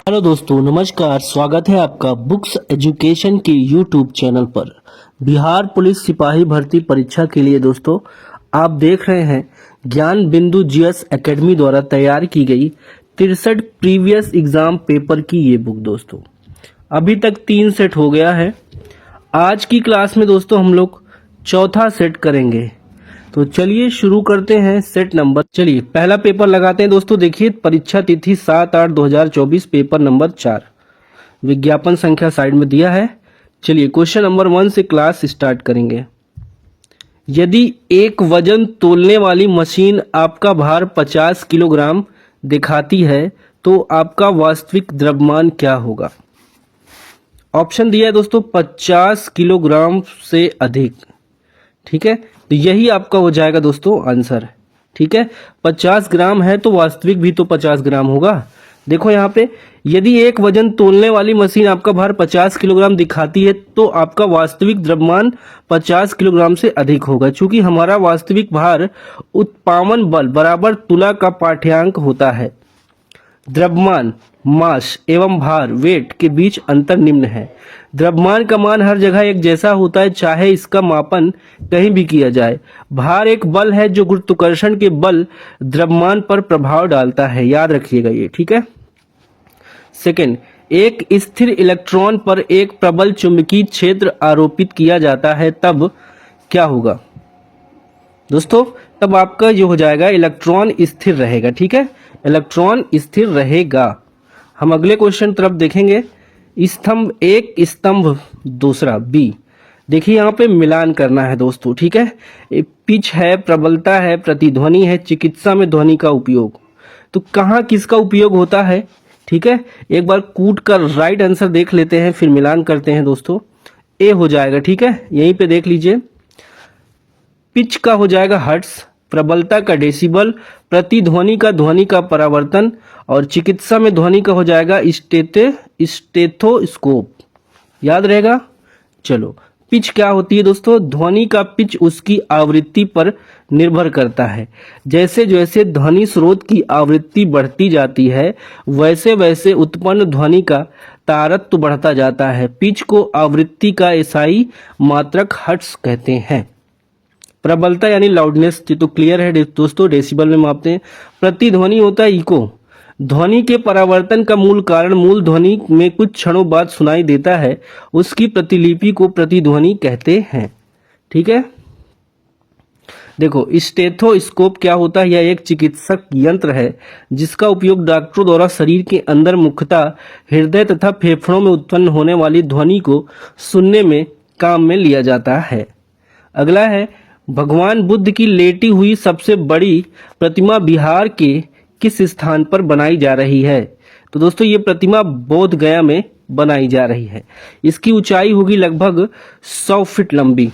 Hello दोस्तों, नमस्कार। स्वागत है आपका बुक्स एजुकेशन के यूट्यूब चैनल पर। बिहार पुलिस सिपाही भर्ती परीक्षा के लिए दोस्तों आप देख रहे हैं ज्ञान बिंदु जीएस एकेडमी द्वारा तैयार की गई 63 प्रीवियस एग्जाम पेपर की ये बुक दोस्तों। अभी तक 3 सेट हो गया है। आज की क्लास में दोस्तों हम लोग चौथा सेट करेंगे। तो चलिए शुरू करते हैं सेट नंबर। चलिए पहला पेपर लगाते हैं दोस्तों। देखिए परीक्षा तिथि 7/8/2024, पेपर नंबर 4। विज्ञापन संख्या साइड में दिया है। चलिए क्वेश्चन नंबर 1 से क्लास स्टार्ट करेंगे। यदि एक वजन तोलने वाली मशीन आपका भार 50 किलोग्राम दिखाती है तो आपका वास्तविक द्रव्यमान क्या होगा? ऑप्शन दिया है दोस्तों 50 किलोग्राम से अधिक। ठीक है, तो यही आपका हो जाएगा दोस्तों आंसर। ठीक है, 50 ग्राम है तो वास्तविक भी तो 50 ग्राम होगा। देखो यहाँ पे यदि एक वजन तोलने वाली मशीन आपका भार 50 किलोग्राम दिखाती है तो आपका वास्तविक द्रव्यमान 50 किलोग्राम से अधिक होगा। चूंकि हमारा वास्तविक भार उत्पादन बल बराबर तुला का पाठ्यांक होता है। द्रव्यमान मास एवं भार वेट के बीच अंतर निम्न है। द्रव्यमान का मान हर जगह एक जैसा होता है, चाहे इसका मापन कहीं भी किया जाए। भार एक बल है जो गुरुत्वाकर्षण के बल द्रव्यमान पर प्रभाव डालता है। याद रखिएगा ये। ठीक है। सेकंड, एक स्थिर इलेक्ट्रॉन पर एक प्रबल चुंबकीय क्षेत्र आरोपित किया जाता है तब क्या होगा दोस्तों? तब आपका जो हो जाएगा इलेक्ट्रॉन स्थिर रहेगा। ठीक है, इलेक्ट्रॉन स्थिर रहेगा। हम अगले क्वेश्चन तरफ देखेंगे। स्तंभ एक, स्तंभ दूसरा बी। देखिए यहाँ पे मिलान करना है दोस्तों। ठीक है, पिच है, प्रबलता है, प्रतिध्वनि है, चिकित्सा में ध्वनि का उपयोग। तो कहाँ किसका उपयोग होता है? ठीक है, एक बार कूट कर राइट आंसर देख लेते हैं फिर मिलान करते हैं दोस्तों। ए हो जाएगा। ठीक है, यहीं पे देख लीजिए। पिच का हो जाएगा हर्ट्स, प्रबलता का डेसिबल, प्रतिध्वनि का ध्वनि का परावर्तन, और चिकित्सा में ध्वनि का हो जाएगा स्टेथोस्कोप। याद रहेगा। चलो, पिच क्या होती है दोस्तों? ध्वनि का पिच उसकी आवृत्ति पर निर्भर करता है। जैसे जैसे ध्वनि स्रोत की आवृत्ति बढ़ती जाती है वैसे वैसे उत्पन्न ध्वनि का तारतम्य बढ़ता जाता है। पिच को आवृत्ति का एसआई मात्रक हर्ट्ज कहते हैं। प्रबलता यानी लाउडनेस, ये तो क्लियर है दोस्तों, डेसिबल में मापते हैं। प्रतिध्वनि होता है इको। ध्वनि के परावर्तन का मूल कारण मूल ध्वनि में कुछ क्षणों बाद सुनाई देता है, उसकी प्रतिलिपि को प्रतिध्वनि कहते हैं। ठीक है, देखो स्टेथोस्कोप क्या होता है? यह एक चिकित्सक यंत्र है जिसका उपयोग डॉक्टरों द्वारा शरीर के अंदर मुख्यतः हृदय तथा फेफड़ों में उत्पन्न होने वाली ध्वनि को सुनने में काम में लिया जाता है। अगला है, भगवान बुद्ध की लेटी हुई सबसे बड़ी प्रतिमा बिहार के किस स्थान पर बनाई जा रही है? तो दोस्तों ये प्रतिमा बोध गया में बनाई जा रही है। इसकी ऊंचाई होगी लगभग 100 फीट लंबी।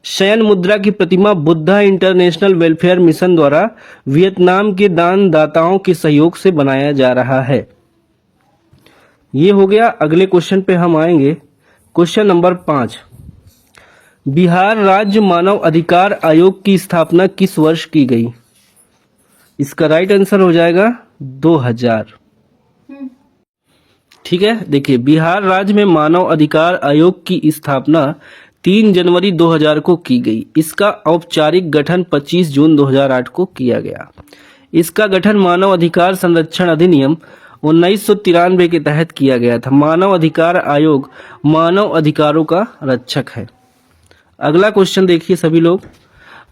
शयन मुद्रा की प्रतिमा बुद्धा इंटरनेशनल वेलफेयर मिशन द्वारा वियतनाम के दान दाताओं के सहयोग से बनाया जा रहा है। ये हो गया। अगले क्वेश्चन पे हम आएंगे। Question number 5। बिहार राज्य मानव अधिकार आयोग की स्थापना किस वर्ष की गई? इसका राइट आंसर हो जाएगा 2000। ठीक है, देखिए बिहार राज्य में मानव अधिकार आयोग की स्थापना 3 जनवरी 2000 को की गई। इसका औपचारिक गठन 25 जून 2008 को किया गया। इसका गठन मानव अधिकार संरक्षण अधिनियम 1993 के तहत किया गया था। मानव अधिकार आयोग मानव अधिकारों का रक्षक है। अगला क्वेश्चन देखिए सभी लोग।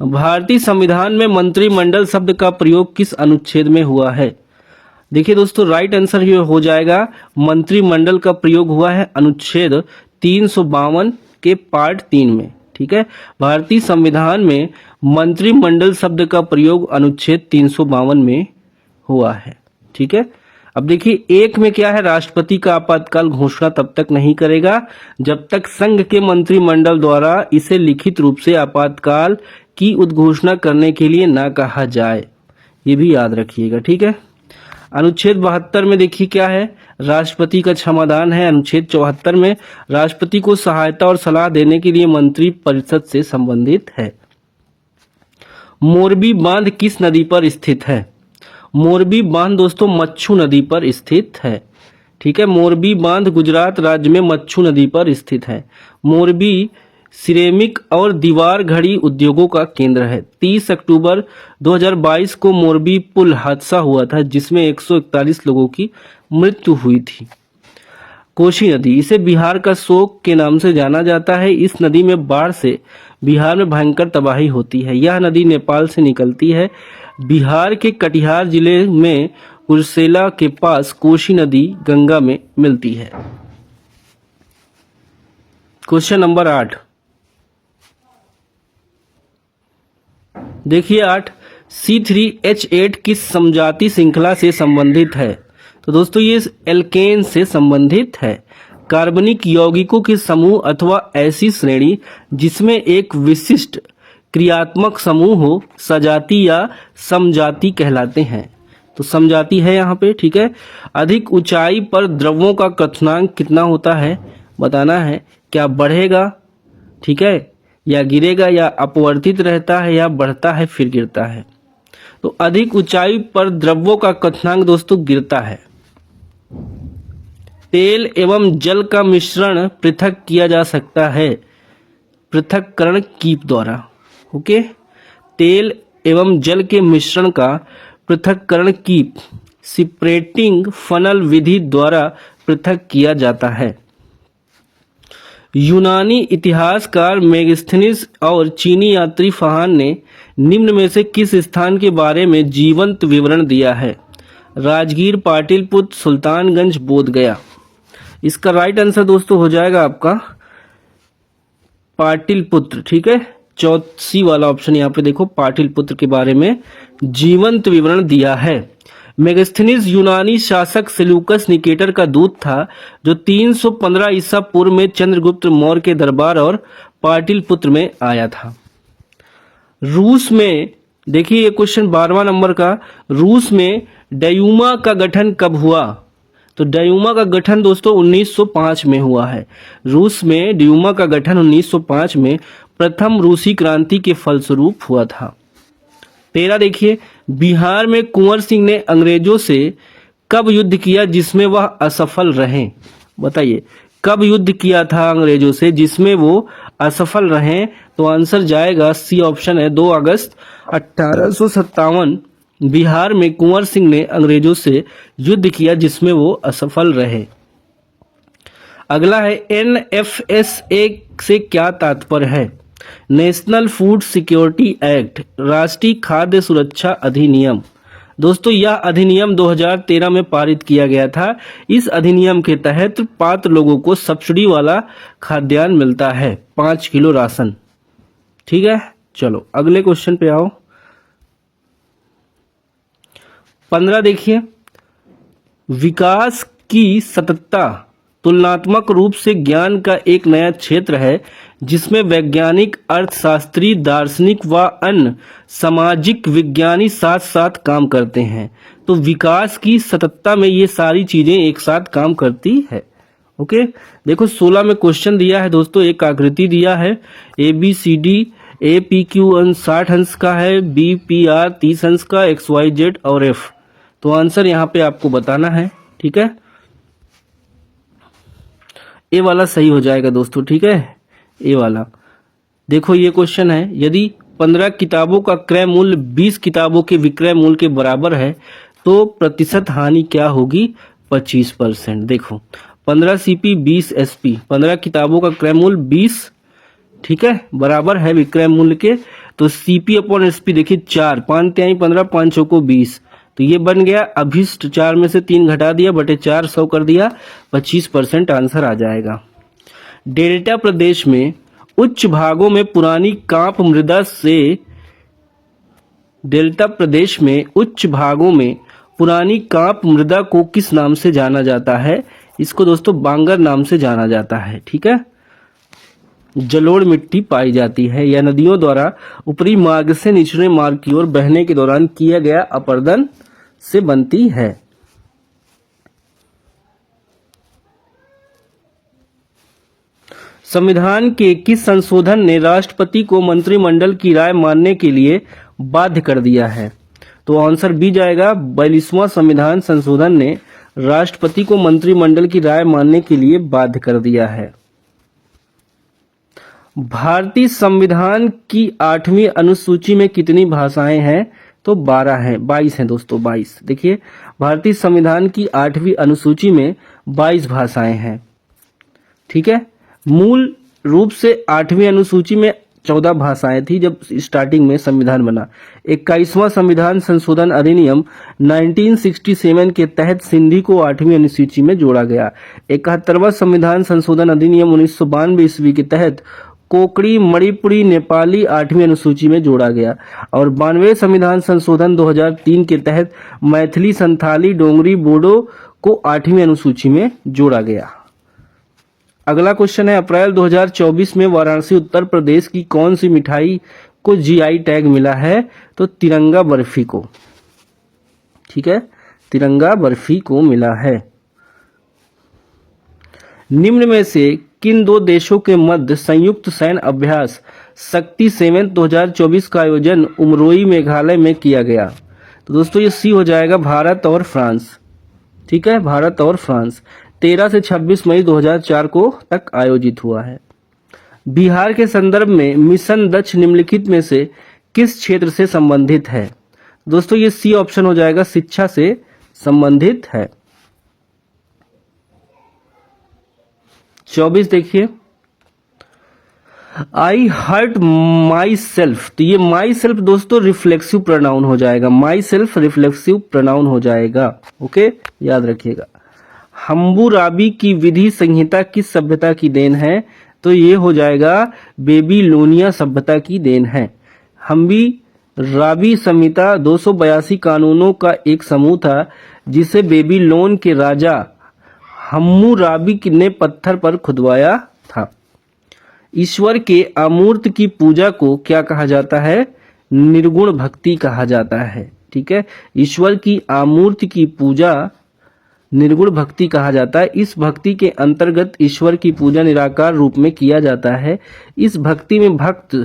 भारतीय संविधान में मंत्रिमंडल शब्द का प्रयोग किस अनुच्छेद में हुआ है? देखिए दोस्तों राइट आंसर ये हो जाएगा मंत्रिमंडल का प्रयोग हुआ है अनुच्छेद 352 के पार्ट 3 में। ठीक है, भारतीय संविधान में मंत्रिमंडल शब्द का प्रयोग अनुच्छेद 352 में हुआ है। ठीक है, अब देखिए एक में क्या है? राष्ट्रपति का आपातकाल घोषणा तब तक नहीं करेगा जब तक संघ के मंत्रिमंडल द्वारा इसे लिखित रूप से आपातकाल की उद्घोषणा करने के लिए ना कहा जाए। ये भी याद रखिएगा। ठीक है, अनुच्छेद 72 में देखिए क्या है? राष्ट्रपति का क्षमादान है। अनुच्छेद 74 में राष्ट्रपति को सहायता और सलाह देने के लिए मंत्री परिषद से संबंधित है। मोरबी बांध किस नदी पर स्थित है? मोरबी बांध दोस्तों मच्छू नदी पर स्थित है। ठीक है। मोरबी बांध गुजरात राज्य में मच्छू नदी पर स्थित है। मोरबी सिरेमिक और दीवार घड़ी उद्योगों का केंद्र है। 30 अक्टूबर 2022 को मोरबी पुल हादसा हुआ था जिसमें 141 लोगों की मृत्यु हुई थी। कोसी नदी, इसे बिहार का शोक के नाम से जाना जाता है। इस नदी में बाढ़ से बिहार में भयंकर तबाही होती है। यह नदी नेपाल से निकलती है। बिहार के कटिहार जिले में कुर्सेला के पास कोसी नदी गंगा में मिलती है। क्वेश्चन नंबर 8 देखिए 8, C3H8 किस समजाति श्रृंखला से संबंधित है? तो दोस्तों ये एल्केन से संबंधित है। कार्बनिक यौगिकों के समूह अथवा ऐसी श्रेणी जिसमें एक विशिष्ट क्रियात्मक समूह हो सजाति या समजाति कहलाते हैं। तो समजाति है यहाँ पे, ठीक है। अधिक ऊंचाई पर द्रव्यों का क्वथनांक कितना होता है बताना है। क्या बढ़ेगा, ठीक है, या गिरेगा, या अपवर्तित रहता है, या बढ़ता है फिर गिरता है। तो अधिक ऊंचाई पर द्रव्यों का क्वथनांक दोस्तों गिरता है। तेल एवं जल का मिश्रण पृथक किया जा सकता है पृथक्करण कीप द्वारा। ओके, तेल एवं जल के मिश्रण का पृथक्करण कीप सेपरेटिंग फनल विधि द्वारा पृथक किया जाता है। यूनानी इतिहासकार मेगास्थनीज और चीनी यात्री फहान ने निम्न में से किस स्थान के बारे में जीवंत विवरण दिया है? राजगीर, पाटिलपुत्र, सुल्तानगंज, बोधगया। इसका राइट आंसर दोस्तों हो जाएगा आपका पाटिलपुत्र, ठीक है। चौथी वाला ऑप्शन यहाँ पे देखो, पाटिलपुत्र के बारे में जीवंत विवरण दिया है। मेगास्थनीज यूनानी शासक सेल्यूकस निकेटर का दूत था जो 315 ईसा पूर्व में चंद्रगुप्त मौर्य के दरबार और पाटिलपुत्र में आया था। रूस में देखिए ये क्वेश्चन 12वां नंबर का, रूस में ड्यूमा का गठन कब हुआ? तो ड्यूमा का गठन दोस्तों 1905 में हुआ है। रूस में ड्यूमा का गठन 1905 में प्रथम रूसी क्रांति के फलस्वरूप हुआ था। 13 देखिए, बिहार में कुंवर सिंह ने अंग्रेजों से कब युद्ध किया जिसमें वह असफल रहे? बताइए कब युद्ध किया था अंग्रेजों से जिसमें वो असफल रहे? तो आंसर जाएगा सी ऑप्शन है 2 अगस्त 1857 बिहार में कुंवर सिंह ने अंग्रेजों से युद्ध किया जिसमें वो असफल रहे। अगला है NFSA से क्या तात्पर्य है? नेशनल फूड सिक्योरिटी एक्ट, राष्ट्रीय खाद्य सुरक्षा अधिनियम। दोस्तों यह अधिनियम 2013 में पारित किया गया था। इस अधिनियम के तहत पात्र लोगों को सब्सिडी वाला खाद्यान्न मिलता है, 5 किलो राशन, ठीक है। चलो अगले क्वेश्चन पे आओ। 15 देखिए, विकास की सततता तुलनात्मक रूप से ज्ञान का एक नया क्षेत्र है जिसमें वैज्ञानिक, अर्थशास्त्री, दार्शनिक व अन्य सामाजिक विज्ञानी साथ साथ काम करते हैं। तो विकास की सततता में ये सारी चीजें एक साथ काम करती है। ओके, देखो 16 में क्वेश्चन दिया है दोस्तों, एक आकृति दिया है ABCD, APQ 60 अंश का है, BPR 30 अंश का, XYZ और F। तो आंसर यहाँ पे आपको बताना है, ठीक है। ए वाला सही हो जाएगा दोस्तों, ठीक है, ए वाला। देखो ये क्वेश्चन है, यदि 15 किताबों का क्रय मूल्य 20 किताबों के विक्रय मूल्य के बराबर है तो प्रतिशत हानि क्या होगी? 25%। देखो 15 CP 20 SP, 15 किताबों का क्रय मूल्य 20, ठीक है, बराबर है विक्रय मूल्य के। तो CP/SP देखिए 4, 5 तिहाई 15, 5 चौको 20, तो ये बन गया अभिष्ट 4 में से 3 घटा दिया बटे 4 100 कर दिया, 25% आंसर आ जाएगा। डेल्टा प्रदेश में उच्च भागों में पुरानी कांप मृदा से डेल्टा प्रदेश में उच्च भागों में पुरानी कांप मृदा को किस नाम से जाना जाता है? इसको दोस्तों बांगर नाम से जाना जाता है, ठीक है। जलोढ़ मिट्टी पाई जाती है। यह नदियों द्वारा ऊपरी मार्ग से निचले मार्ग की ओर बहने के दौरान किया गया अपरदन से बनती है। संविधान के किस संशोधन ने राष्ट्रपति को मंत्रिमंडल की राय मानने के लिए बाध्य कर दिया है? तो आंसर बी जाएगा 42वां संविधान संशोधन ने राष्ट्रपति को मंत्रिमंडल की राय मानने के लिए बाध्य कर दिया है? भारतीय संविधान की 8वीं अनुसूची में कितनी भाषाएं हैं? तो 12 हैं, 22 हैं दोस्तों, 22। देखिए, भारतीय संविधान की 8वीं अनुसूची में 22 भाषाएं हैं। ठीक है, मूल रूप से 8वीं अनुसूची में 14 भाषाएं थी जब स्टार्टिंग में संविधान बना। 21वां संविधान संशोधन अधिनियम 1967 के तहत सिंधी को 8वीं अनुसूची में जोड़ा गया। 71वां संविधान संशोधन अधिनियम 1992 ईस्वी के तहत कोकड़ी, मणिपुरी, नेपाली 8वीं अनुसूची में जोड़ा गया और 92वें संविधान संशोधन 2003 के तहत मैथिली, संथाली, डोगरी, बोडो को 8वीं अनुसूची में जोड़ा गया। अगला क्वेश्चन है, अप्रैल 2024 में वाराणसी उत्तर प्रदेश की कौन सी मिठाई को जीआई टैग मिला है? तो तिरंगा बर्फी को। ठीक है, तिरंगा बर्फी को मिला है। निम्न में से किन दो देशों के मध्य संयुक्त सैन्य अभ्यास शक्ति 7 2024 का आयोजन उमरोई, मेघालय में किया गया? तो दोस्तों ये सी हो जाएगा, भारत और फ्रांस। ठीक है, भारत और फ्रांस 13 से 26 मई 2004 को तक आयोजित हुआ है। बिहार के संदर्भ में मिशन दक्ष निम्नलिखित में से किस क्षेत्र से संबंधित है? दोस्तों ये सी ऑप्शन हो जाएगा, शिक्षा से संबंधित है। 24 देखिए, आई हर्ट माई सेल्फ। तो ये माई सेल्फ दोस्तों रिफ्लेक्सिव प्रोनाउन हो जाएगा, माई सेल्फ रिफ्लेक्सिव प्रोनाउन हो जाएगा। ओके, याद रखिएगा। हम्बुराबी की विधि संहिता किस सभ्यता की देन है? तो ये हो जाएगा बेबीलोनिया सभ्यता की देन है। हम्बुराबी संहिता 282 कानूनों का एक समूह था जिसे बेबीलोन के राजा हम्मुराबी ने पत्थर पर खुदवाया था। ईश्वर के अमूर्त की पूजा को क्या कहा जाता है? निर्गुण भक्ति कहा जाता है। ठीक है, ईश्वर की अमूर्त की पूजा निर्गुण भक्ति कहा जाता है। इस भक्ति के अंतर्गत ईश्वर की पूजा निराकार रूप में किया जाता है। इस भक्ति में भक्त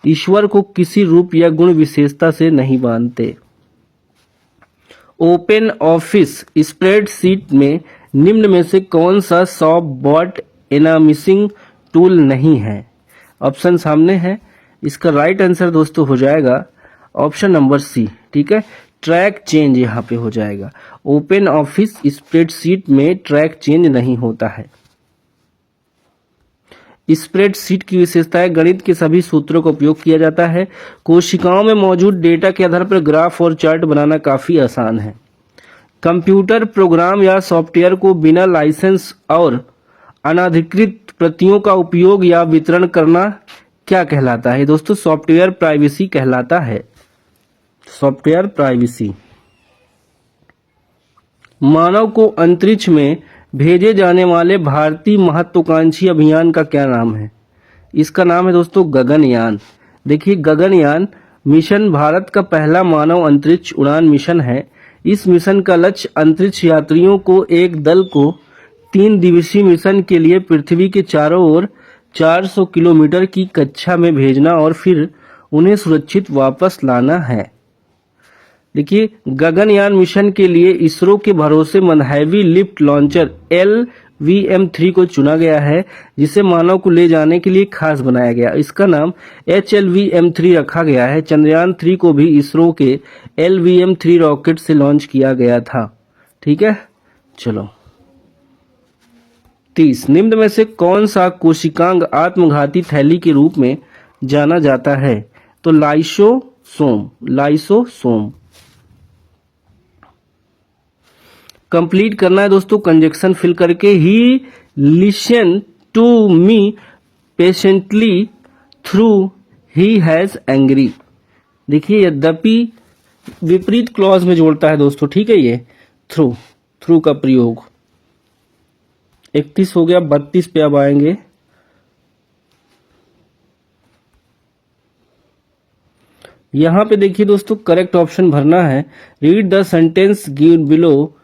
ईश्वर को किसी रूप या गुण विशेषता से नहीं मानते। ओपन ऑफिस स्प्रेडशीट में निम्न में से कौन सा सॉफ्ट बॉट एनामिसिंग टूल नहीं है? ऑप्शन सामने है, इसका राइट आंसर दोस्तों हो जाएगा ऑप्शन नंबर सी। ठीक है, ट्रैक चेंज यहाँ पे हो जाएगा। ओपन ऑफिस स्प्रेडशीट में ट्रैक चेंज नहीं होता है। स्प्रेडशीट की विशेषता है, गणित के सभी सूत्रों का उपयोग किया जाता है। कोशिकाओं में मौजूद डेटा के आधार पर ग्राफ और चार्ट बनाना काफी आसान है। कंप्यूटर प्रोग्राम या सॉफ्टवेयर को बिना लाइसेंस और अनाधिकृत प्रतियों का उपयोग या वितरण करना क्या कहलाता है? दोस्तों सॉफ्टवेयर प्राइवेसी कहलाता है, सॉफ्टवेयर प्राइवेसी। मानव को अंतरिक्ष में भेजे जाने वाले भारतीय महत्वाकांक्षी अभियान का क्या नाम है? इसका नाम है दोस्तों गगनयान। देखिए, गगनयान मिशन भारत का पहला मानव अंतरिक्ष उड़ान मिशन है। इस मिशन का लक्ष्य अंतरिक्ष यात्रियों को एक दल को 3 दिवसीय मिशन के लिए पृथ्वी के चारों ओर 400 किलोमीटर की कक्षा में भेजना और फिर उन्हें सुरक्षित वापस लाना है। देखिए, गगनयान मिशन के लिए इसरो के भरोसेमंद हैवी लिफ्ट लॉन्चर LVM-3 को चुना गया है, जिसे मानव को ले जाने के लिए खास बनाया गया। इसका नाम HLVM-3 रखा गया है। चंद्रयान 3 को भी इसरो के LVM-3 रॉकेट से लॉन्च किया गया था। ठीक है, चलो 30, निम्न में से कौन सा कोशिकांग आत्मघाती थैली के रूप में जाना जाता है? तो लाइसोसोम, लाइसोसोम। कंप्लीट करना है दोस्तों, कंजक्शन फिल करके। He listen to me patiently through he has angry. देखिए, यद्यपि विपरीत क्लॉज में जोड़ता है दोस्तों। ठीक है, ये थ्रू, थ्रू का प्रयोग। 31 हो गया, 32 पे अब आएंगे। यहां पे देखिए दोस्तों, करेक्ट ऑप्शन भरना है। Read the sentence given below,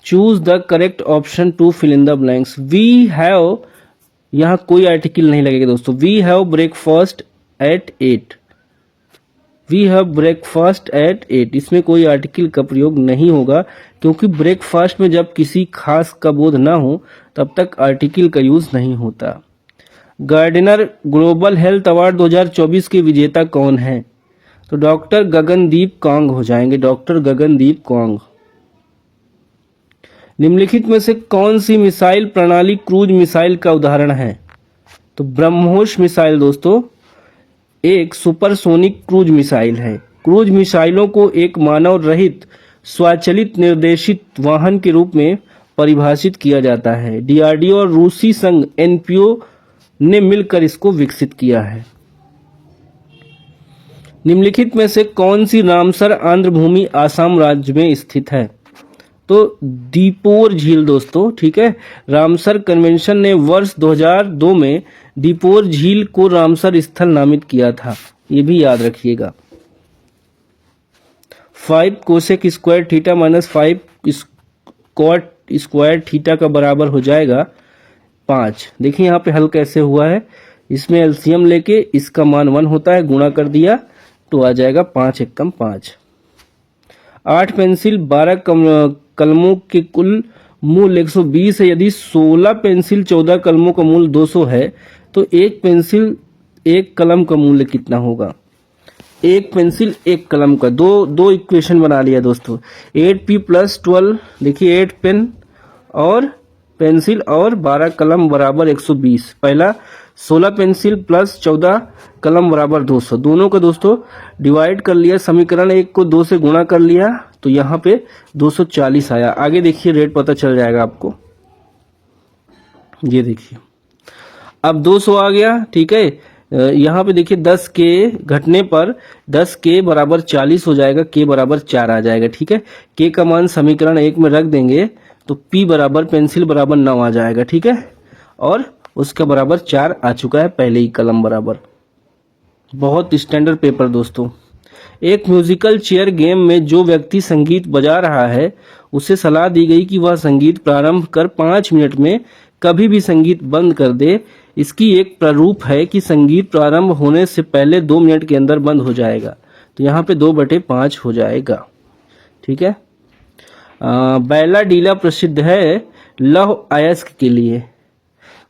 choose the correct option to fill in the blanks. We have, यहां कोई आर्टिकल नहीं लगेगा दोस्तों। We have breakfast at 8। We have breakfast at 8, इसमें कोई आर्टिकल का प्रयोग नहीं होगा क्योंकि ब्रेकफास्ट में जब किसी खास का बोध ना हो तब तक आर्टिकल का यूज नहीं होता। गार्डनर ग्लोबल हेल्थ अवार्ड 2024 के विजेता कौन हैं? तो डॉक्टर गगनदीप कांग हो जाएंगे, डॉक्टर गगनदीप कांग। निम्नलिखित में से कौन सी मिसाइल प्रणाली क्रूज मिसाइल का उदाहरण है? तो ब्रह्मोस मिसाइल दोस्तों एक सुपरसोनिक क्रूज मिसाइल है। क्रूज मिसाइलों को एक मानव रहित स्वचालित निर्देशित वाहन के रूप में परिभाषित किया जाता है। डीआरडीओ और रूसी संघ एनपीओ ने मिलकर इसको विकसित किया है। निम्नलिखित में से कौन सी रामसर आंध्र भूमि आसाम राज्य में स्थित है? तो दीपोर झील दोस्तों, ठीक है। रामसर कन्वेंशन ने वर्ष 2002 में दीपोर झील को रामसर स्थल नामित किया था, ये भी याद रखिएगा। 5 cosec square theta minus 5 cot square theta का बराबर हो जाएगा 5। देखिए यहाँ पे हल कैसे हुआ है, इसमें एलसीएम लेके इसका मान 1 होता है, गुणा कर दिया तो आ जाएगा 5 एकम 5। 8 पेंसिल 12 कलमों के कुल मूल 120 है। यदि 16 पेंसिल 14 कलमों का मूल 200 है तो एक पेंसिल एक कलम का मूल्य कितना होगा? एक पेंसिल एक कलम का दो इक्वेशन बना लिया दोस्तों। 8p + 12, देखिए 8 पेन और पेंसिल और 12 कलम बराबर 120। पहला 16 पेंसिल + 14 कलम बराबर 200, दोनों को दोस्तों डिवाइड कर लिया, समीकरण 1 को 2 से गुणा कर लिया तो यहाँ पे 240 आया। आगे देखिए रेट पता चल जाएगा आपको, ये देखिए अब 200 आ गया, ठीक है। यहाँ पे देखिए 10 के घटने पर 10 के बराबर 40 हो जाएगा, के बराबर 4 आ जाएगा, ठीक है। के का मान समीकरण 1 में रख देंगे तो p बराबर पेंसिल बराबर 9 आ जाएगा, ठीक है। और उसका बराबर 4 आ चुका है पहले ही कलम बराबर। बहुत स्टैंडर्ड पेपर दोस्तों। एक म्यूजिकल चेयर गेम में जो व्यक्ति संगीत बजा रहा है उसे सलाह दी गई कि वह संगीत प्रारंभ कर 5 मिनट में कभी भी संगीत बंद कर दे। इसकी एक प्रारूप है कि संगीत प्रारंभ होने से पहले 2 मिनट के अंदर बंद हो जाएगा, तो यहाँ पे 2/5 हो जाएगा, ठीक है। बैलाडीला प्रसिद्ध है लौह अयस्क के लिए।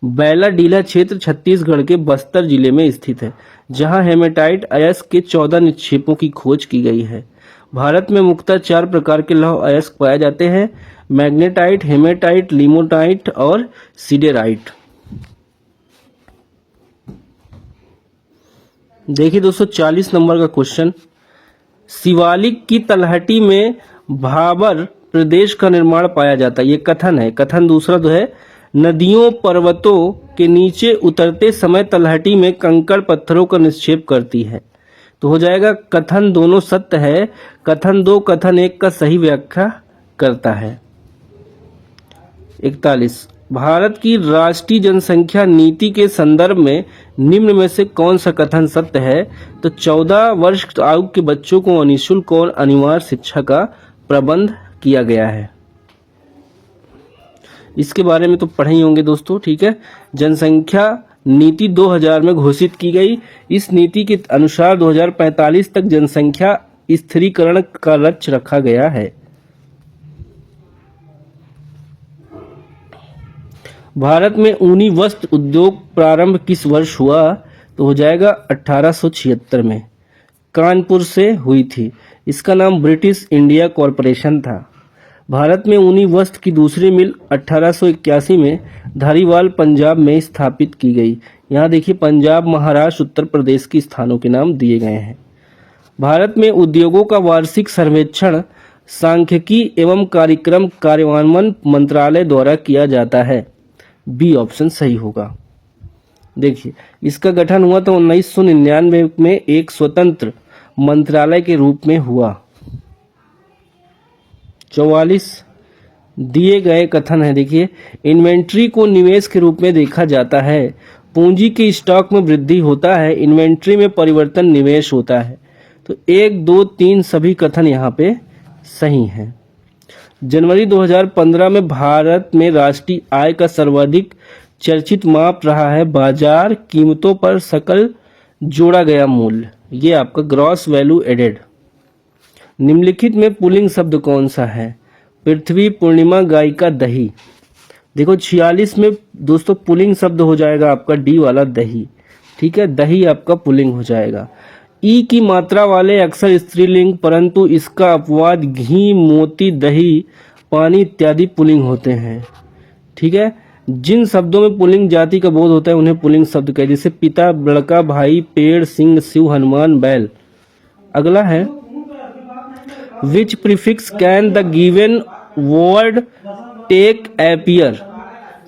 बैलाडीला क्षेत्र छत्तीसगढ़ के बस्तर जिले में स्थित है, जहां हेमेटाइट अयस्क के 14 निक्षेपों की खोज की गई है। भारत में मुख्यतः 4 प्रकार के लौह अयस्क पाए जाते हैं: मैग्नेटाइट, हेमेटाइट, लिमोटाइट और सिडेराइट। देखिए दोस्तों 40 नंबर का क्वेश्चन, शिवालिक की तलहटी में भाबर प्रदेश का निर्माण पाया जाता है, ये कथन है। कथन दूसरा तो है नदियों पर्वतों के नीचे उतरते समय तलहटी में कंकड़ पत्थरों का निक्षेप करती है, तो हो जाएगा कथन दोनों सत्य है, कथन 2 कथन 1 का सही व्याख्या करता है। 41 भारत की राष्ट्रीय जनसंख्या नीति के संदर्भ में निम्न में से कौन सा कथन सत्य है? तो 14 वर्ष आयु के बच्चों को निःशुल्क और अनिवार्य शिक्षा का प्रबंध किया गया है। इसके बारे में तो पढ़े ही होंगे दोस्तों, ठीक है। जनसंख्या नीति 2000 में घोषित की गई। इस नीति के अनुसार 2045 तक जनसंख्या स्थिरीकरण का लक्ष्य रखा गया है। भारत में ऊनी वस्त्र उद्योग प्रारंभ किस वर्ष हुआ? तो हो जाएगा 1876 में, कानपुर से हुई थी। इसका नाम ब्रिटिश इंडिया कॉरपोरेशन था। भारत में ऊनी वस्त्र की दूसरी मिल 1881 में धारीवाल पंजाब में स्थापित की गई। यहाँ देखिए पंजाब, महाराष्ट्र, उत्तर प्रदेश के स्थानों के नाम दिए गए हैं। भारत में उद्योगों का वार्षिक सर्वेक्षण सांख्यिकी एवं कार्यक्रम कार्यान्वयन मंत्रालय द्वारा किया जाता है। बी ऑप्शन सही होगा। देखिए इसका गठन हुआ तो 1999 में एक स्वतंत्र मंत्रालय के रूप में हुआ। 44 दिए गए कथन है, देखिए इन्वेंट्री को निवेश के रूप में देखा जाता है। पूंजी के स्टॉक में वृद्धि होता है, इन्वेंट्री में परिवर्तन निवेश होता है। तो 1, 2, 3 सभी कथन यहाँ पे सही हैं। जनवरी 2015 में भारत में राष्ट्रीय आय का सर्वाधिक चर्चित माप रहा है बाजार कीमतों पर सकल जोड़ा गया मूल्य, ये आपका ग्रॉस वैल्यू एडेड। निम्नलिखित में पुल्लिंग शब्द कौन सा है? पृथ्वी, पूर्णिमा, गायिका, दही। देखो 46 में दोस्तों पुल्लिंग शब्द हो जाएगा आपका डी वाला दही, ठीक है, दही आपका पुल्लिंग हो जाएगा। ई की मात्रा वाले अक्सर स्त्रीलिंग, परंतु इसका अपवाद घी, मोती, दही, पानी इत्यादि पुल्लिंग होते हैं, ठीक है। जिन शब्दों में पुल्लिंग जाति का बोध होता है उन्हें पुल्लिंग शब्द कहते हैं, जैसे पिता, लड़का, भाई, पेड़, सिंह, शिव, हनुमान, बैल। अगला है which prefix can the given word take appear.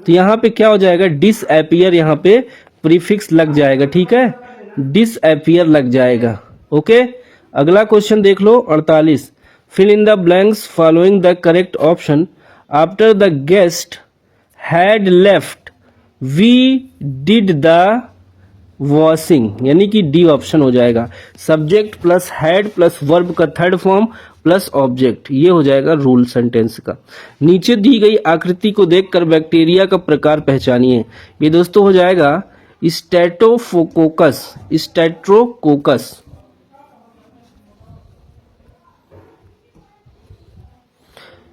तो यहाँ पे क्या हो जाएगा? डिस अपीयर, यहाँ पे प्रीफिक्स लग जाएगा, ठीक है, डिस अपीयर लग जाएगा। ओके, अगला क्वेश्चन देख लो 48। Fill in the blanks following the correct option. After the guest had left we did the washing, यानी कि डी ऑप्शन हो जाएगा। Subject plus had plus verb का थर्ड फॉर्म प्लस ऑब्जेक्ट, ये हो जाएगा रूल सेंटेंस का। नीचे दी गई आकृति को देखकर बैक्टीरिया का प्रकार पहचानिए। ये दोस्तों हो जाएगा स्टेटोकोकस, स्टेट्रोकोकस।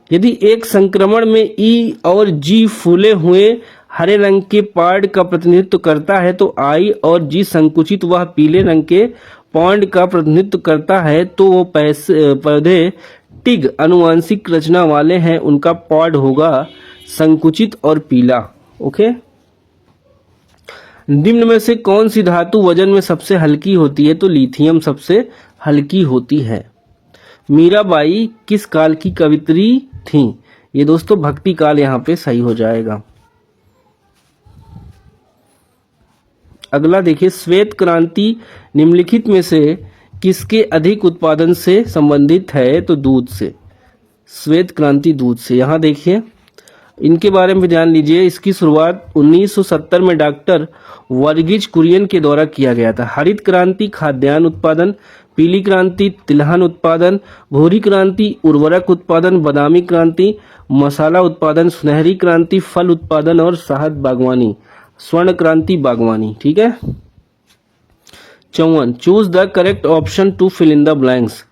यदि एक संक्रमण में ई और जी फूले हुए हरे रंग के पॉड का प्रतिनिधित्व करता है तो आई और जी संकुचित वह पीले रंग के पॉड का प्रतिनिधित्व करता है तो वो पौधे टिग अनुवांशिक रचना वाले हैं, उनका पॉड होगा संकुचित और पीला। ओके, निम्न में से कौन सी धातु वजन में सबसे हल्की होती है? तो लिथियम सबसे हल्की होती है। मीराबाई किस काल की कवित्री थी? ये दोस्तों भक्ति काल यहाँ पे सही हो जाएगा। अगला देखिए, श्वेत क्रांति निम्नलिखित में से किसके अधिक उत्पादन से संबंधित है? तो दूध से, श्वेत क्रांति दूध से। यहाँ देखिए इनके बारे में ध्यान लीजिए। इसकी शुरुआत 1970 में डॉक्टर वर्गीज कुरियन के द्वारा किया गया था। हरित क्रांति खाद्यान्न उत्पादन, पीली क्रांति तिलहन उत्पादन, भूरी क्रांति उर्वरक उत्पादन, बादामी क्रांति मसाला उत्पादन, सुनहरी क्रांति फल उत्पादन और शहद बागवानी, स्वर्ण क्रांति बागवानी, ठीक है। 54 choose the correct option to fill in the blanks.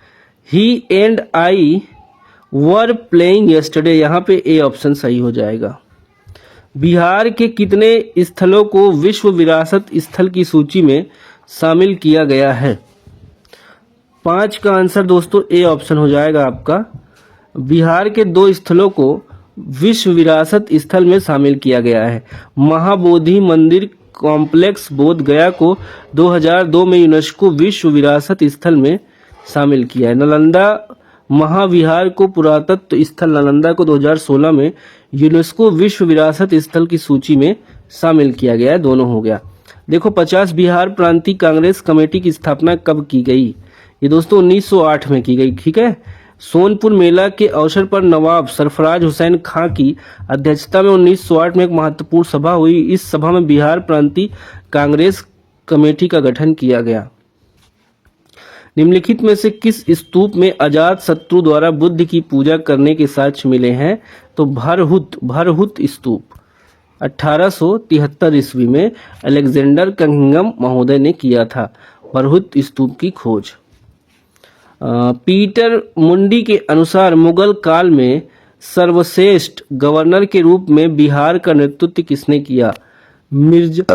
He and I were playing yesterday, यहाँ पे ए ऑप्शन सही हो जाएगा। बिहार के कितने स्थलों को विश्व विरासत स्थल की सूची में शामिल किया गया है? 5 का आंसर दोस्तों ए ऑप्शन हो जाएगा आपका। बिहार के 2 स्थलों को विश्व विरासत स्थल में शामिल किया गया है। महाबोधि मंदिर कॉम्प्लेक्स बोध गया को 2002 में यूनेस्को विश्व विरासत स्थल में शामिल किया है। नालंदा महाविहार को पुरातत्व स्थल नालंदा को 2016 में यूनेस्को विश्व विरासत स्थल की सूची में शामिल किया गया है। दोनों हो गया। देखो 50 बिहार प्रांतीय कांग्रेस कमेटी की स्थापना कब की गई? ये दोस्तों 1908 में की गई, ठीक है। सोनपुर मेला के अवसर पर नवाब सरफराज हुसैन खां की अध्यक्षता में 1908 में एक महत्वपूर्ण सभा हुई। इस सभा में बिहार प्रांतीय कांग्रेस कमेटी का गठन किया गया। निम्नलिखित में से किस स्तूप में अजात शत्रु द्वारा बुद्ध की पूजा करने के साक्ष्य मिले हैं? तो भरहुत स्तूप 1873 ईस्वी में अलेक्जेंडर कनिंघम महोदय ने किया था भरहुत स्तूप की खोज। पीटर मुंडी के अनुसार मुगल काल में सर्वश्रेष्ठ गवर्नर के रूप में बिहार का नेतृत्व किसने किया? मिर्जा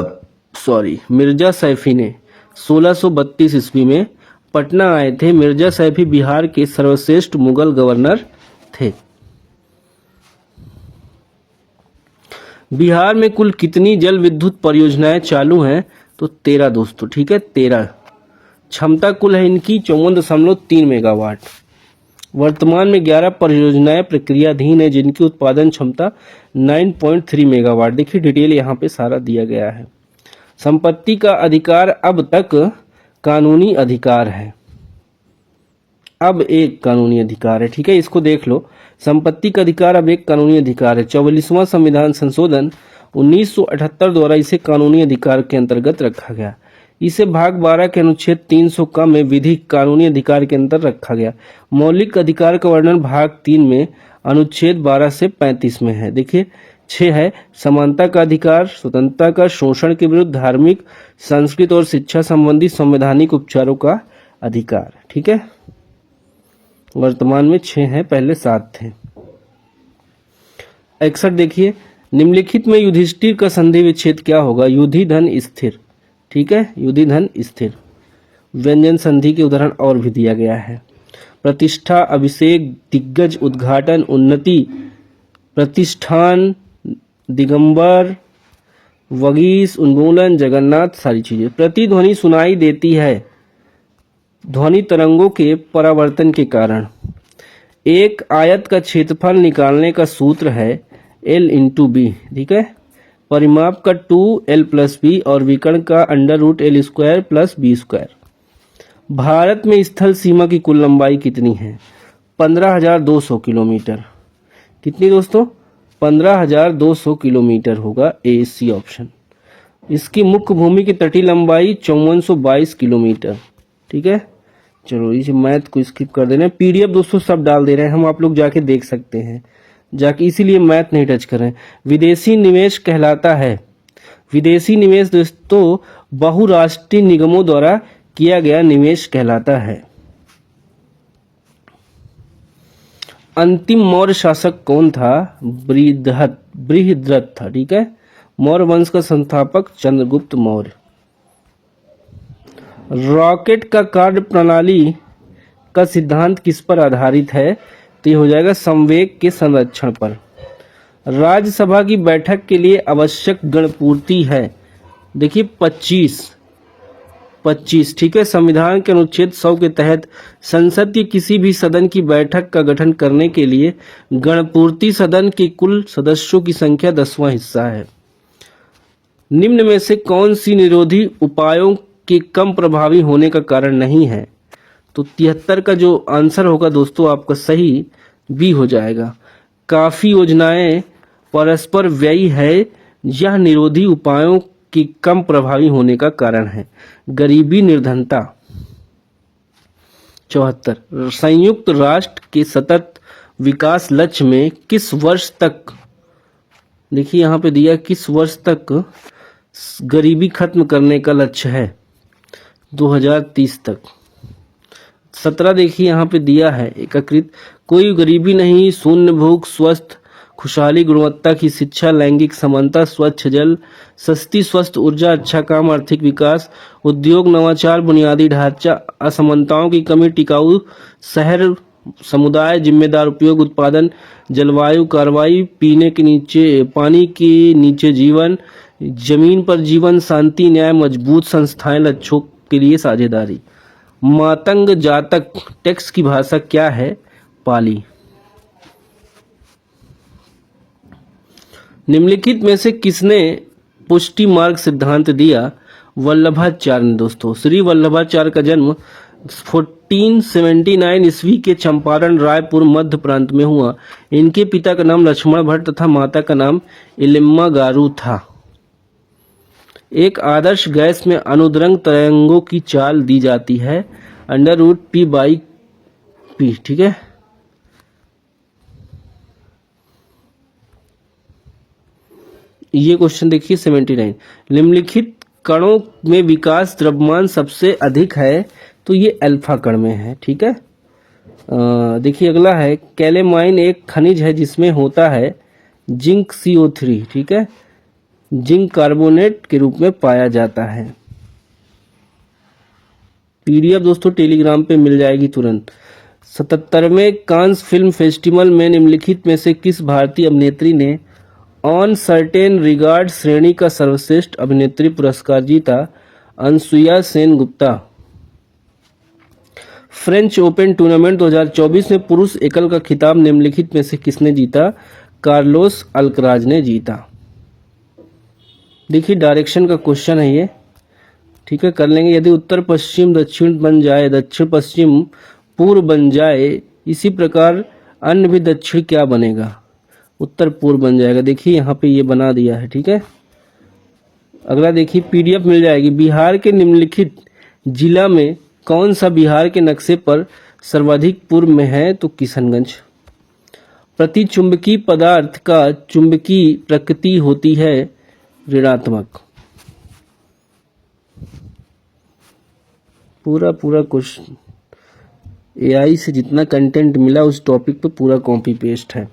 सैफी ने 1632 ईस्वी में पटना आए थे। मिर्जा सैफी बिहार के सर्वश्रेष्ठ मुगल गवर्नर थे। बिहार में कुल कितनी जल विद्युत परियोजनाएं चालू हैं? तो 13 दोस्तों, ठीक है, 13। क्षमता कुल है इनकी 54.3 मेगावाट। वर्तमान में 11 परियोजनाएं प्रक्रियाधीन है जिनकी उत्पादन क्षमता 9.3 मेगावाट। देखिए डिटेल यहाँ पे सारा दिया गया है। संपत्ति का अधिकार अब तक कानूनी अधिकार है, अब एक कानूनी अधिकार है, ठीक है, इसको देख लो। संपत्ति का अधिकार अब एक कानूनी अधिकार है। 44वां संविधान संशोधन 1978 द्वारा इसे कानूनी अधिकार के अंतर्गत रखा गया। इसे भाग 12 के अनुच्छेद 300 क में विधिक कानूनी अधिकार के अंतर रखा गया। मौलिक अधिकार का वर्णन भाग 3 में अनुच्छेद 12 से 35 में है। देखिए 6 है समानता का अधिकार, स्वतंत्रता का, शोषण के विरुद्ध, धार्मिक, सांस्कृतिक और शिक्षा संबंधी संवैधानिक उपचारों का अधिकार। ठीक है, वर्तमान में 6 हैं, पहले 7 थे। 61 देखिए, निम्नलिखित में युधिष्ठिर का संधि विच्छेद क्या होगा? युधि धन स्थिर। ठीक है, युधि धन स्थिर। व्यंजन संधि के उदाहरण और भी दिया गया है। प्रतिष्ठा, अभिषेक, दिग्गज, उद्घाटन, उन्नति, प्रतिष्ठान, दिगंबर, वगीस, उन्मूलन, जगन्नाथ, सारी चीजें। प्रतिध्वनि सुनाई देती है ध्वनि तरंगों के परावर्तन के कारण। एक आयत का क्षेत्रफल निकालने का सूत्र है L इंटू बी। ठीक है, परिमाप का 2L प्लस बी और विकर्ण का √L square plus B square. Bharat में स्थल सीमा की कुल लंबाई कितनी है? 15,200 किलोमीटर। कितनी दोस्तों? 15,200 किलोमीटर होगा, ए सी ऑप्शन। इसकी मुख्य भूमि की तटीय लंबाई 5422 किलोमीटर। ठीक है, चलो इस मैथ को स्किप कर देना। PDF दोस्तों सब डाल दे रहे हैं हम, आप लोग जाके देख सकते हैं जाके, इसीलिए मैथ नहीं टच करें। विदेशी निवेश कहलाता है, विदेशी निवेश दोस्तों बहुराष्ट्रीय निगमों द्वारा किया गया निवेश कहलाता है। अंतिम मौर्य शासक कौन था? बृहद्रथ था। ठीक है, मौर्य वंश का संस्थापक चंद्रगुप्त मौर्य। रॉकेट का कार्य प्रणाली का सिद्धांत किस पर आधारित है? तो ये हो जाएगा संवेग के संरक्षण पर। राज्यसभा की बैठक के लिए आवश्यक गणपूर्ति है, देखिए 25। ठीक है, संविधान के अनुच्छेद 100 के तहत संसद के किसी भी सदन की बैठक का गठन करने के लिए गणपूर्ति सदन के कुल सदस्यों की संख्या 10वां हिस्सा है। निम्न में से कौन सी निरोधी उपायों के कम प्रभावी होने का कारण नहीं है? तो 73 का जो आंसर होगा दोस्तों आपका सही बी हो जाएगा। काफी योजनाएं परस्पर व्ययी है, यह निरोधी उपायों की कम प्रभावी होने का कारण है। गरीबी, निर्धनता। 74 संयुक्त राष्ट्र के सतत विकास लक्ष्य में किस वर्ष तक, देखिए यहां पे दिया किस वर्ष तक गरीबी खत्म करने का लक्ष्य है? 2030 तक। 17 देखिए यहाँ पे दिया है एकीकृत, कोई गरीबी नहीं, शून्य भूख, स्वस्थ खुशहाली, गुणवत्ता की शिक्षा, लैंगिक समानता, स्वच्छ जल, सस्ती स्वस्थ ऊर्जा, अच्छा काम, आर्थिक विकास, उद्योग, नवाचार, बुनियादी ढांचा, असमानताओं की कमी, टिकाऊ शहर समुदाय, जिम्मेदार उपयोग, उत्पादन, जलवायु कार्रवाई, पीने के नीचे पानी के नीचे जीवन, जमीन पर जीवन, शांति, न्याय, मजबूत संस्थाएं, लक्ष्यों के लिए साझेदारी। मातंग जातक टेक्स्ट की भाषा क्या है? पाली। निम्नलिखित में से किसने पुष्टि मार्ग सिद्धांत दिया? वल्लभाचार्य ने दोस्तों। श्री वल्लभाचार्य का जन्म 1479 ईस्वी के चंपारण रायपुर मध्य प्रांत में हुआ। इनके पिता का नाम लक्ष्मण भट्ट तथा माता का नाम इलिम्मा गारू था। एक आदर्श गैस में अनुदैर्घ्य तरंगों की चाल दी जाती है √P/P। ठीक है, ये क्वेश्चन देखिए 79। निम्नलिखित कणों में विकास द्रव्यमान सबसे अधिक है, तो ये अल्फा कण में है। ठीक है, देखिए अगला है कैलेमाइन, एक खनिज है जिसमें होता है जिंक CO3। ठीक है, जिंक कार्बोनेट के रूप में पाया जाता है। PDF दोस्तों टेलीग्राम पे मिल जाएगी तुरंत। 77वें कांस फिल्म फेस्टिवल में निम्नलिखित में से किस भारतीय अभिनेत्री ने ऑन सर्टेन रिगार्ड श्रेणी का सर्वश्रेष्ठ अभिनेत्री पुरस्कार जीता? Anasuya Sen Gupta. French open tournament 2024 में पुरुष एकल का खिताब निम्नलिखित में से किसने जीता? कार्लोस अल्कराज ने जीता। देखिए डायरेक्शन का क्वेश्चन है ये। ठीक है, कर लेंगे। यदि उत्तर पश्चिम दक्षिण बन जाए, दक्षिण पश्चिम पूर्व बन जाए, इसी प्रकार अन्य भी दक्षिण क्या बनेगा? उत्तर पूर्व बन जाएगा। देखिए यहाँ पे ये बना दिया है। ठीक है, अगला देखिए PDF मिल जाएगी। बिहार के निम्नलिखित जिला में कौन सा बिहार के नक्शे पर सर्वाधिक पूर्व में है? तो किशनगंज। प्रतिचुंबकीय पदार्थ का चुंबकीय प्रकृति होती है ऋणात्मक। पूरा क्वेश्चन एआई से जितना कंटेंट मिला उस टॉपिक पे पूरा कॉपी पेस्ट है।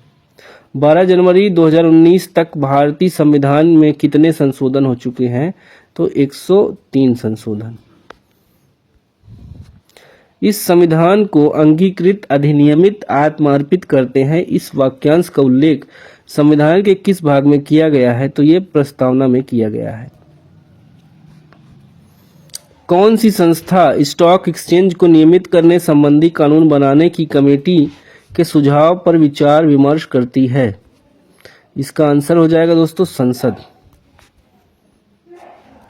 12 जनवरी 2019 तक भारतीय संविधान में कितने संशोधन हो चुके हैं? तो 103 संशोधन। इस संविधान को अंगीकृत, अधिनियमित, आत्मार्पित करते हैं। इस वाक्यांश का उल्लेख संविधान के किस भाग में किया गया है? तो ये प्रस्तावना में किया गया है। कौन सी संस्था स्टॉक एक्सचेंज को नियमित करने संबंधी कानून बनाने की कमेटी के सुझाव पर विचार विमर्श करती है? इसका आंसर हो जाएगा दोस्तों संसद।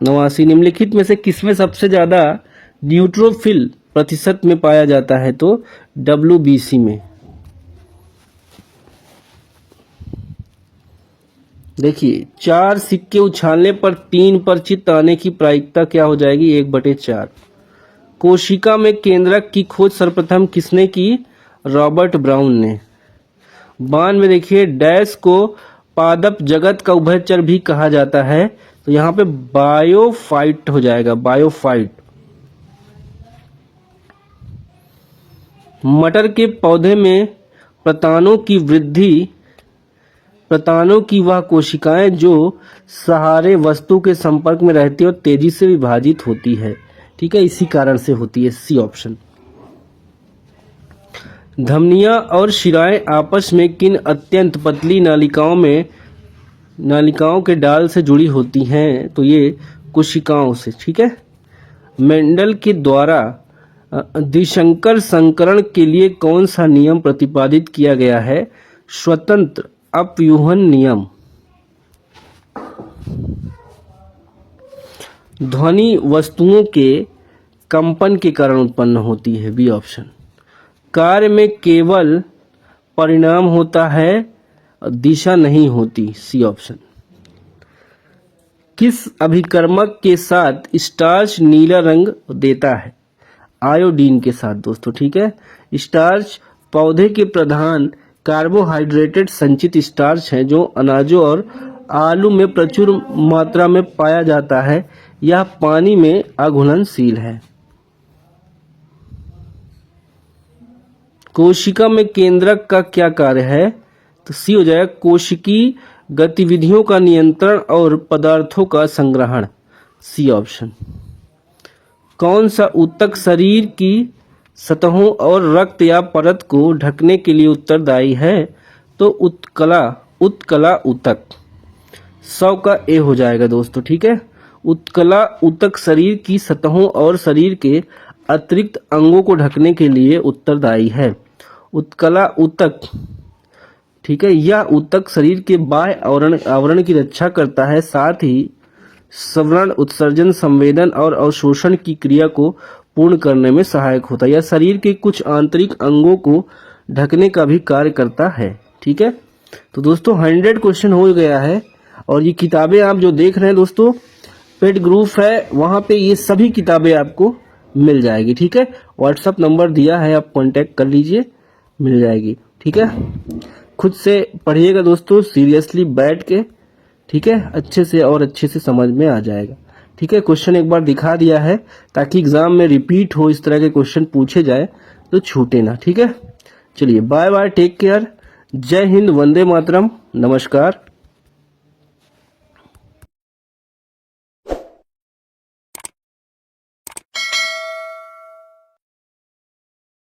89 निम्नलिखित में से किसमें सबसे ज्यादा न्यूट्रोफिल प्रतिशत में पाया जाता है? तो WBC में। देखिए 4 सिक्के उछालने पर 3 पर चित्त आने की प्रायिकता क्या हो जाएगी? 1/4। कोशिका में केंद्रक की खोज सर्वप्रथम किसने की? रॉबर्ट ब्राउन ने। बाण में देखिए डैश को पादप जगत का उभयचर भी कहा जाता है, तो यहाँ पे बायोफाइट हो जाएगा, बायोफाइट। मटर के पौधे में प्रतानों की वृद्धि, प्रतानों की वह कोशिकाएं जो सहारे वस्तु के संपर्क में रहती है और तेजी से विभाजित होती है। ठीक है, इसी कारण से होती है। C option. धमनियां और शिराएं आपस में किन अत्यंत पतली नालिकाओं के डाल से जुड़ी होती हैं? तो ये कोशिकाओं से। ठीक है। मेंडल के द्वारा द्विशंकर संकरण के लिए कौन सा नियम प्रतिपादित किया गया है? स्वतंत्र अपव्यूहन नियम। ध्वनि वस्तुओं के कंपन के कारण उत्पन्न होती है। B option. कार्य में केवल परिणाम होता है, दिशा नहीं होती। C option. किस अभिकर्मक के साथ स्टार्च नीला रंग देता है? आयोडीन के साथ दोस्तों। ठीक है। स्टार्च पौधे के प्रधान कार्बोहाइड्रेटेड संचित स्टार्च है जो अनाजों और आलू में प्रचुर मात्रा में पाया जाता है। यह पानी में अघुलनशील है। कोशिका में केंद्रक का क्या कार्य है? तो सी हो जाएगा कोशिकीय गतिविधियों का नियंत्रण और पदार्थों का संग्रहण। C option. कौन सा ऊतक शरीर की सतहों और रक्त या परत को ढकने के लिए उत्तरदायी है? तो उत्कला ऊतक। 100 का ए हो जाएगा दोस्तों। ठीक है। उत्कला ऊतक शरीर की सतहों और शरीर के अतिरिक्त अंगों को ढकने के लिए उत्तरदायी है। उत्कला ऊतक। ठीक है। यह ऊतक शरीर के बाह्य आवरण की रक्षा करता है, साथ ही स्वरण, उत्सर्जन, संवेदन और अवशोषण की क्रिया को पूर्ण करने में सहायक होता है। यह शरीर के कुछ आंतरिक अंगों को ढकने का भी कार्य करता है। ठीक है। तो दोस्तों 100 क्वेश्चन हो गया है और ये किताबें आप जो देख रहे हैं दोस्तों, पेड ग्रुप है, वहां पे ये सभी किताबें आपको मिल जाएगी। ठीक है। व्हाट्सएप नंबर दिया है, आप कांटेक्ट कर लीजिए, मिल जाएगी। ठीक है। खुद से पढ़िएगा दोस्तों, सीरियसली बैठ के। ठीक है। अच्छे से समझ में आ जाएगा। ठीक है। क्वेश्चन एक बार दिखा दिया है ताकि एग्जाम में रिपीट हो, इस तरह के क्वेश्चन पूछे जाए तो छूटे ना। ठीक है। चलिए बाय बाय, टेक केयर, जय हिंद, वंदे मातरम, नमस्कार।